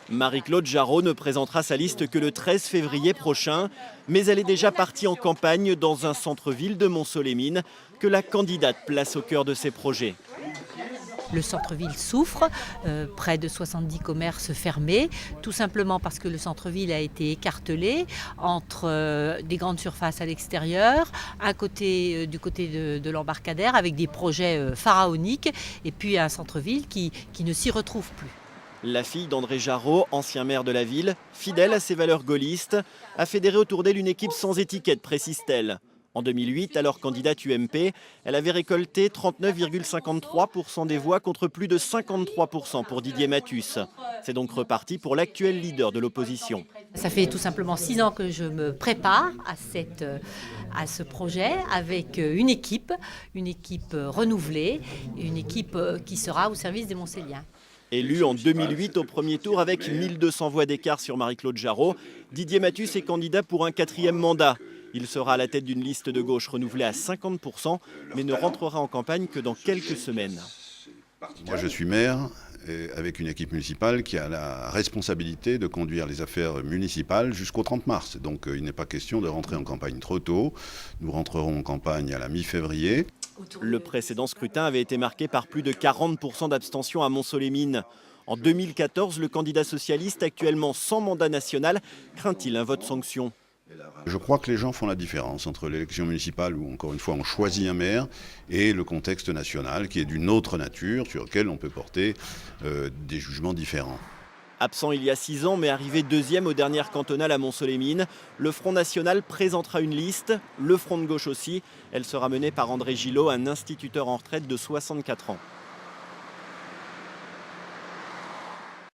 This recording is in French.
Marie-Claude Jarraud ne présentera sa liste que le 13 février prochain, mais elle est déjà partie en campagne dans un centre-ville de Mont-Solémine que la candidate place au cœur de ses projets. Le centre-ville souffre, près de 70 commerces fermés, tout simplement parce que le centre-ville a été écartelé entre des grandes surfaces à l'extérieur, du côté de l'embarcadère avec des projets pharaoniques, et puis un centre-ville qui ne s'y retrouve plus. La fille d'André Jarraud, ancien maire de la ville, fidèle à ses valeurs gaullistes, a fédéré autour d'elle une équipe sans étiquette, précise-t-elle. En 2008, alors candidate UMP, elle avait récolté 39,53% des voix contre plus de 53% pour Didier Mathus. C'est donc reparti pour l'actuel leader de l'opposition. Ça fait tout simplement 6 ans que je me prépare à ce projet avec une équipe renouvelée, une équipe qui sera au service des Montséliens. Élu en 2008 au premier tour avec 1200 voix d'écart sur Marie-Claude Jarraud, Didier Mathus est candidat pour un 4e mandat. Il sera à la tête d'une liste de gauche renouvelée à 50%, mais ne rentrera en campagne que dans quelques semaines. Moi, je suis maire avec une équipe municipale qui a la responsabilité de conduire les affaires municipales jusqu'au 30 mars. Donc il n'est pas question de rentrer en campagne trop tôt. Nous rentrerons en campagne à la mi-février. Le précédent scrutin avait été marqué par plus de 40% d'abstention à Mont-Solémine. En 2014, le candidat socialiste, actuellement sans mandat national, craint-il un vote sanction ? Je crois que les gens font la différence entre l'élection municipale où, encore une fois, on choisit un maire et le contexte national qui est d'une autre nature sur lequel on peut porter des jugements différents. Absent il y a 6 ans, mais arrivé 2e aux dernières cantonales à Mont-Solémine, le Front National présentera une liste, le Front de gauche aussi. Elle sera menée par André Gillot, un instituteur en retraite de 64 ans.